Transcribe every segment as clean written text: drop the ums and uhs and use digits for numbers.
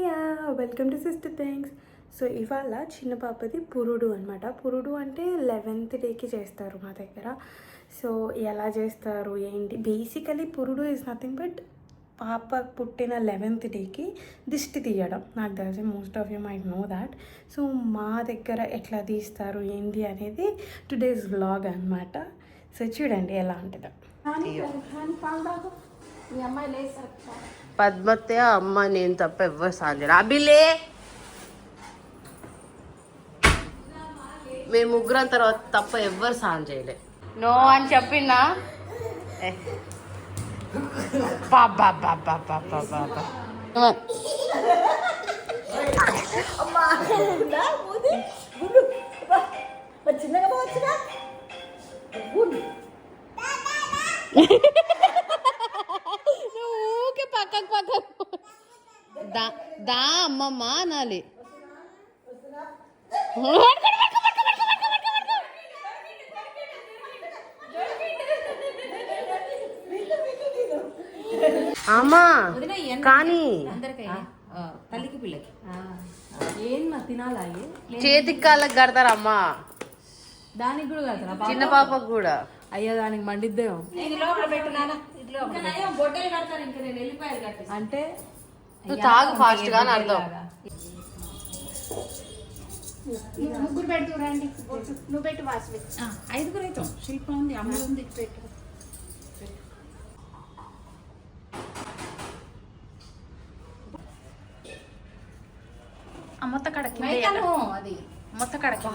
Yeah welcome to sister things. So ఇవాళ చిన్న పాపది పురుడు అనమాట. పురుడు అంటే 11th డేకి చేస్తారు మా దగ్గర. సో ఎలా చేస్తారు ఏంటి, బేసికలీ పురుడు ఈజ్ నథింగ్ బట్ పాప పుట్టిన 11th డేకి దిష్టి తీయడం. నాకు తెలిసి most of you might know that. So మా దగ్గర ఎట్లా తీస్తారు ఏంటి అనేది టుడేస్ వ్లాగ్ అనమాట. సో చూడండి ఎలా ఉంటుందో. పద్మతే అమ్మ నేను తప్ప ఎవ్వరు సాధ్యం అభిలే. మేము ముగ్గురం తర్వాత తప్ప ఎవ్వరు సాయం చేయలే. నో అని చెప్పినా బాబా బాబా బాబా బాబా ఊకే పక్కకు పక్కకు దా అమ్మమ్మ అనాలి. అమ్మా కానీ తల్లికి పిల్లకి ఏం తినాలా చేతికి కాళ్ళకి కడతారమ్మా. దానికి కూడా కడతారా? చిన్న పాపకు కూడా. అయ్యా దానికి మండిద్దేమో. అంటే నువ్వు తాగు ఫాస్ట్ గా అర్థం. ముగ్గురు పెడుతూ రండి. నువ్వు పెట్టు వాసు. 5గురు అవుతాం. శిల్ప ఉంది, అమ్మ ఉంది. పెట్టు మొత్త కడకి అది మొత్త కడకి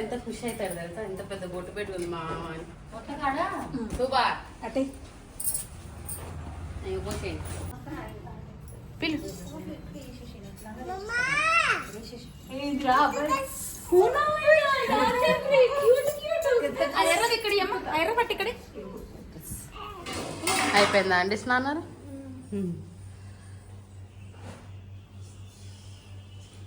ఎంత ఖుషి అవుతాడు తెలుసా, ఎంత పెద్ద బొట్టు పెట్టుకుంది మా అమ్మ అని. అటే పిలు అయిపోయిందా అండి స్నానాలు?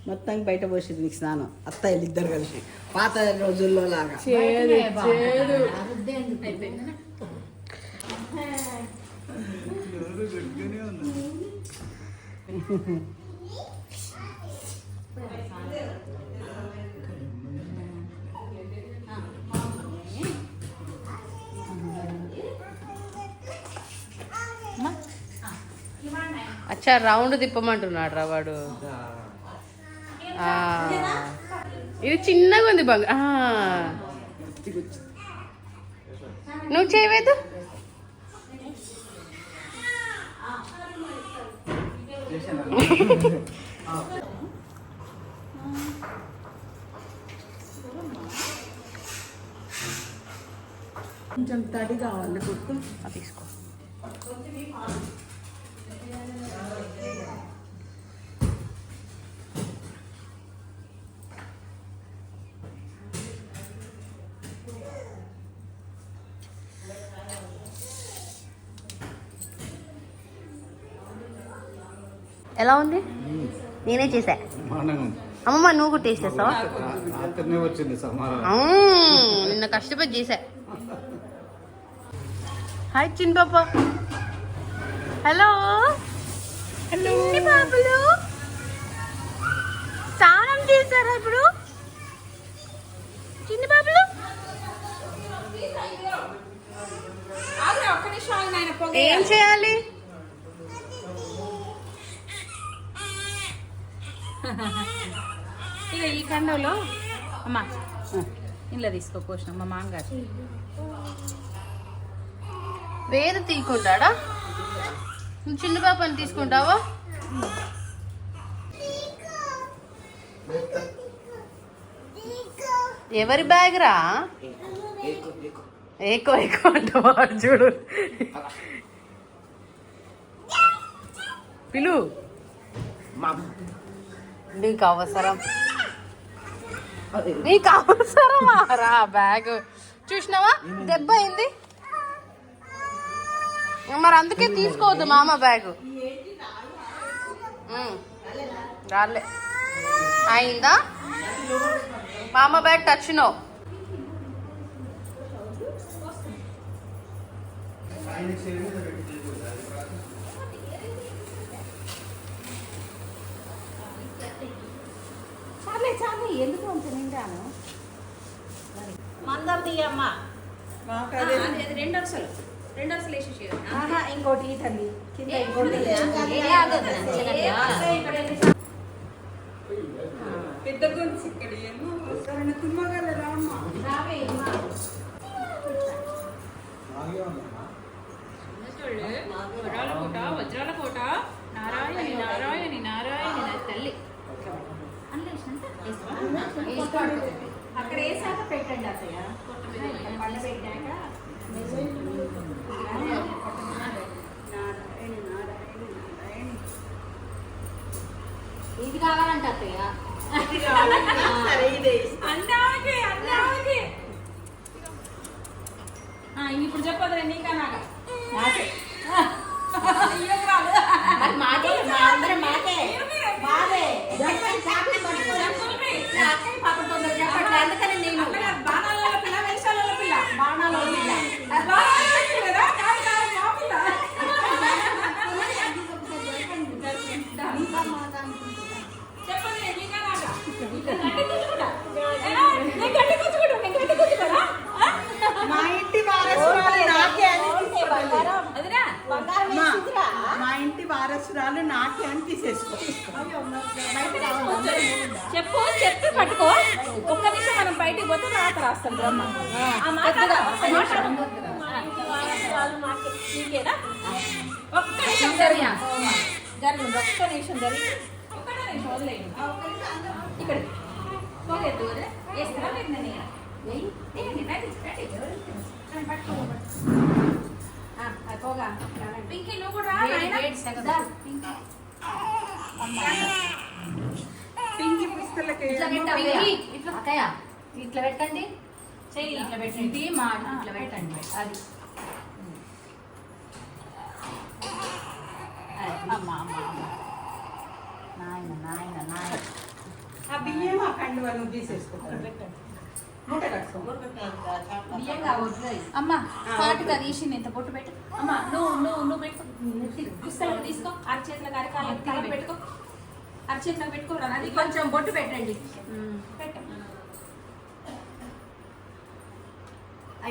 మొత్తానికి బయట పోసింది నీకు స్నానం. అత్తయ్యలు ఇద్దరు కలిసి పాత రోజుల్లో లాగా. అచ్చా రౌండ్ తిప్పమంటున్నాడు రా వాడు. ఇది చిన్నగా ఉంది బంగ. నువ్వు చేయలేదు. కొంచెం తడి కావాలి గుర్తు తీసుకో. ఎలా ఉంది? నేనే చేసా. అమ్మమ్మ నువ్వు కూడా టేస్ట్ చేస్తావా? నిన్న కష్టపడి చేసా. హాయ్ చిన్న పాప. హలో హలో బాబులు. స్నానం చేశారా ఇప్పుడు చిన్న బాబులు? ఏం చేయాలి? ఇక ఈ కండంలో అమ్మా ఇంట్లో తీసుకో పోషణ మా మామగారు. వేరు తీసుకుంటాడా? నువ్వు చిన్న పాపని తీసుకుంటావా? ఎవరి బ్యాగ్ రా? ఏకో ఏకో అంటావాడు చూడు. పిలు. నీకు అవసరం, నీకు అవసరమా రా బ్యాగ్? చూసినావా దెబ్బ అయింది మరి, అందుకే తీసుకోవద్దు మామ బ్యాగ్. రాలే అయిందా మామ బ్యాగ్? Touch no. చాలు ఎందుకు అంత నిండాను మందం తీయమ్మా అది రెండు వరుసలు వేసేసి ఇంకోటి ఈ తల్లి కింద ఇంకోటి పెద్ద గురించి ఇక్కడ వజ్రాల కోట నారాయణి నారాయణి నారాయణి నా తల్లి అక్కడ వేసాక పెట్టండి అత్తయ్య పండ పెట్టాక ఇది కావాలంట అత్తయ్య ఇప్పుడు చెప్పదు నీకా నాక మాకే అందుకని నేను బాణాల పిల్ల వేషాల పిల్ల బాణాల మా ఇంటి వారసురాలు నాకే మా ఇంటి వారసురాలు నాకే అని తీసేసుకో చెప్పి పట్టుకో ఒక్క నిమిషం మనం బయటికి పోతే రాత రాస్తాం బ్రహ్మ ఒక్క నిమిషం జరిగింది ఒక్క నిమిషం జరిగింది వదిలేయండి ఇక్కడ పోలేదు వేస్తారా పోగా పింకీ నువ్వు కూడా పింకి పుస్తలకి ఇట్లా పెట్టండి చెయ్యి ఇట్లా పెట్టండి మా ఇట్లా పెట్టండి అది అమ్మా నాయన ఆ బియ్యం ఆ కండు వాళ్ళు తీసేసుకోవాలి మూట కట్టుకో అమ్మ పాటుగా తీసింది ఇంత పొట్టు పెట్టు అమ్మ నువ్వు పెట్టు పుస్తకాలు తీసుకో అరచేతులకు అరకాలు పెట్టుకో అరచేతులకు పెట్టుకోరా అది కొంచెం బొట్టు పెట్టండి పెట్టు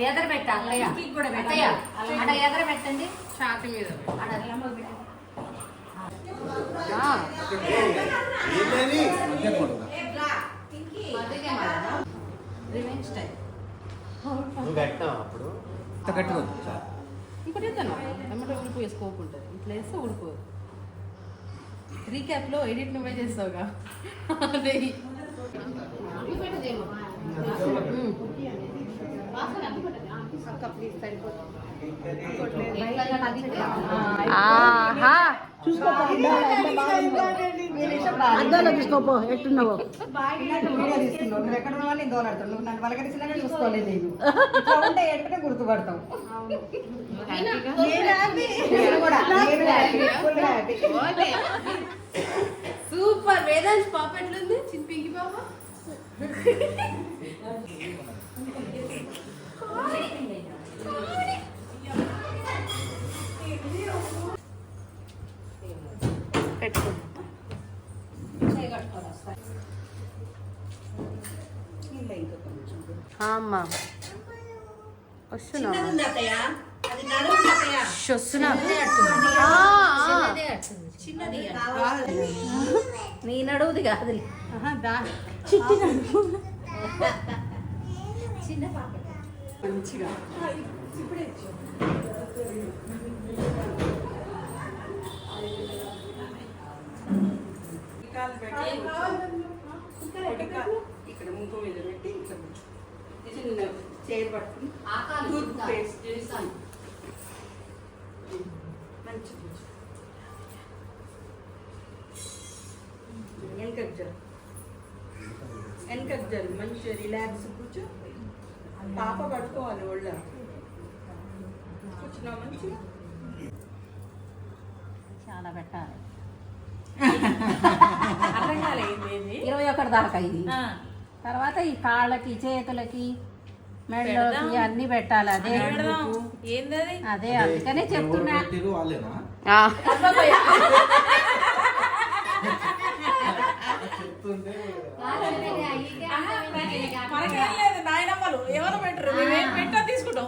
ఎదర పెట్టాలి కూడా అక్కడ ఎదర పెట్టండి షాప్ మీద రివెంజ్ స్టైల్ ఇంకోటి ఇద్దాను ఎమ్మటే ఉడిపోయే స్కోప్ ఉంటుంది ఇట్లా వేస్తే ఉడిపోదు రీక్యాప్లో ఎడిట్ నువ్వే చేస్తావుగా అదే అద్దాలో తీసుకోపో ఎట్టున్నావో వీడియో తీసుకున్నావు నువ్వు ఎక్కడ ఉన్నావు నేను దోలాడుతావు నువ్వు నన్ను వలకరిసినా చూసుకోలేదు నేను ఇట్లా ఉంటే ఎట్టునే గుర్తుపడతావు సూపర్ వేదాంశ్ పాప ఎట్లుంది చిన్న పింకి పాప అమ్మా వస్తున్నా నీ నడువుది కాదు చిన్న పాప మంచిగా ఇక్కడ ముక్కు మీద పెట్టి ఇట్లా చిన్న చైర్ పట్టుకుని తూర్పు ఫేస్ చేస్తాను మంచి వెనకకు జరు వెనకకు జరు మంచిగా రిలాక్స్ కూర్చో పాప పట్టుకోవాలి ఒళ్ళ కూర్చున్నావు మంచిగా చాలా పెట్టాలి అర్థం కాలేదు 21 దాకా ఇది తర్వాత ఈ కాళ్ళకి చేతులకి మెడలోకి అన్ని పెట్టాలి అదే ఏందది అదే అందుకనే చెప్తున్నా మనకేం లేదు నాయనమ్మలు ఎవరు పెట్టరు మేమేం పెట్టో తీసుకుంటాం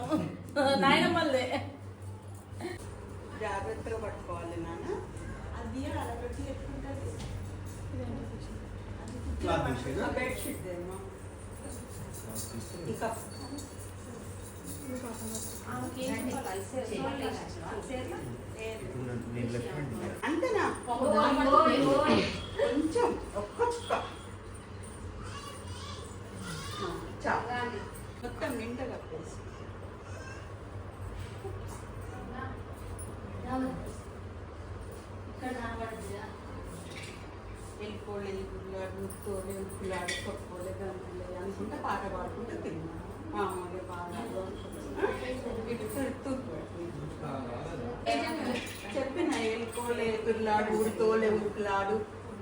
నాయనమ్మలదే జాగ్రత్తగా పట్టుకోవాలి నాన్న. అది అలా పెట్టి ఎత్తుకుంటుంది. బెడ్షీట్ ఏమో ఇక అంతేనా? కొంచెం ఒక్క చుక్క చాలు. మొత్తం నిండగా వేసి వెళ్ళిపోలే ముక్కోలే ఉప్పులాడు పప్పులే గంతులే అనుకుంటే పాట పాడుకుంటే తిన్నా మామూలుగా బాగా చెప్పిన వెళ్ళిపోలే తుర్లాడు ఉడితోలే ఉప్పులాడు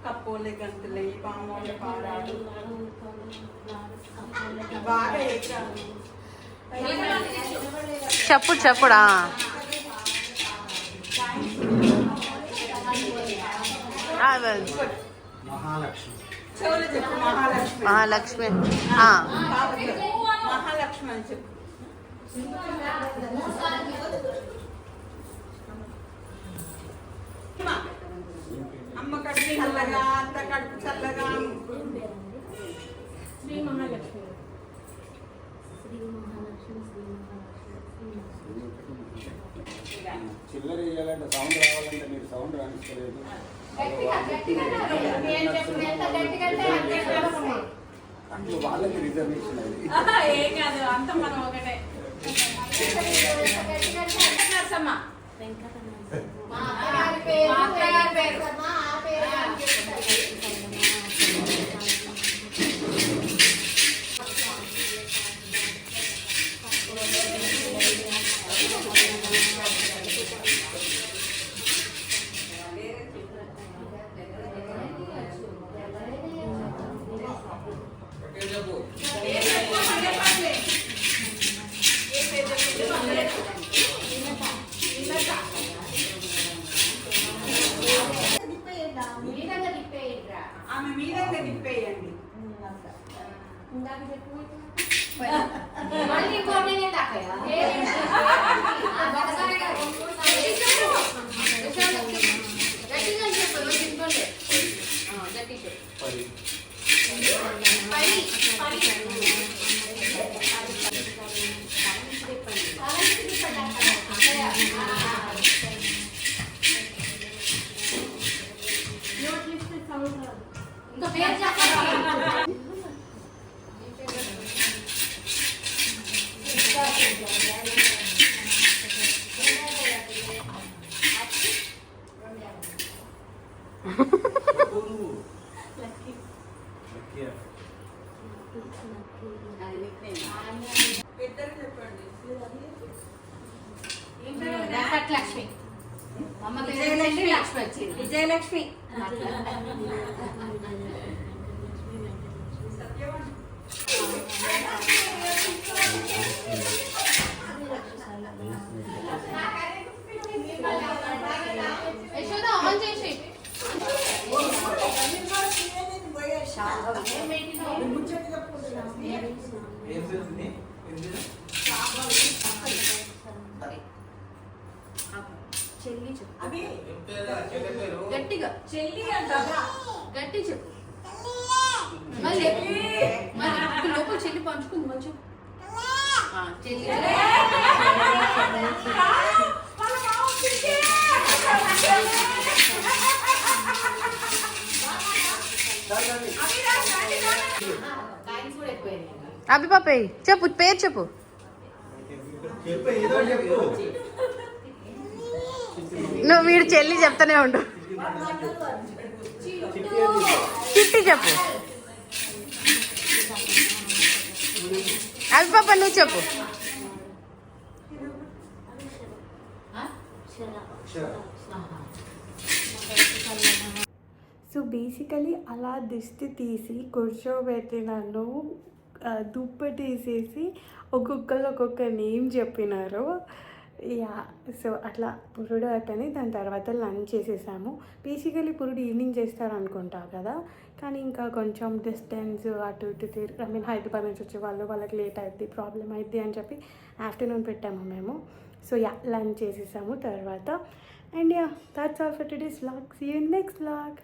కప్పోలే గంతులే పామోలే పాడాడు బాగా ఎక్కాడు. చెప్పుడా మహాలక్ష్మి చెవులు చెప్పు. మహాలక్ష్మి. మహాలక్ష్మి మహాలక్ష్మి అని చెప్పు. అమ్మ కడుపు చల్లగా అంత కడుపు చల్లగా. శ్రీ మహాలక్ష్మి. చిల్లర వేయాలంటే సౌండ్ రావాలంటే మీరు సౌండ్ రాణించలేదు. అంటే వాళ్ళకి రిజర్వేషన్ అది ఏం కాదు అంత మనం ఒకటే నరసమ్మ ఆమె మీదంగా తిప్పేయండి. ఇద్దరు చెప్పండి. లక్ష్మి లక్ష్మి వచ్చింది విజయలక్ష్మి చెల్లి చెప్పు గట్టిగా చెల్లి అంట గట్టి చెప్పు మళ్ళీ లోపల చెల్లి పంచుకుంది మంచి చెల్లి అభి పాపయ్య చెప్పు పేరు చెప్పు. నువ్వు వీడు చెల్లి చెప్తానే ఉండు. చిట్టి చెప్పు. అభి పాప నువ్వు చెప్పు. సో బేసికలీ అలా దిష్టి తీసి కూర్చోబెట్టి నన్ను దుప్ప తీసేసి ఒక్కొక్కరు ఒక్కొక్క నేమ్ చెప్పినారు. యా సో అట్లా పురుడు అయిపోయింది. దాని తర్వాత లంచ్ చేసేసాము. బేసికలీ పురుడు ఈవినింగ్ చేస్తారు అనుకుంటా కదా, కానీ ఇంకా కొంచెం డిస్టెన్స్ అటు ఇటు ఐ మీన్ హైదరాబాద్ నుంచి వచ్చే వాళ్ళకి లేట్ అవుద్ది, ప్రాబ్లం అవుద్ది అని చెప్పి ఆఫ్టర్నూన్ పెట్టాము మేము. సో యా లంచ్ చేసేసాము తర్వాత. And yeah that's all for today's vlog. See you in next vlog.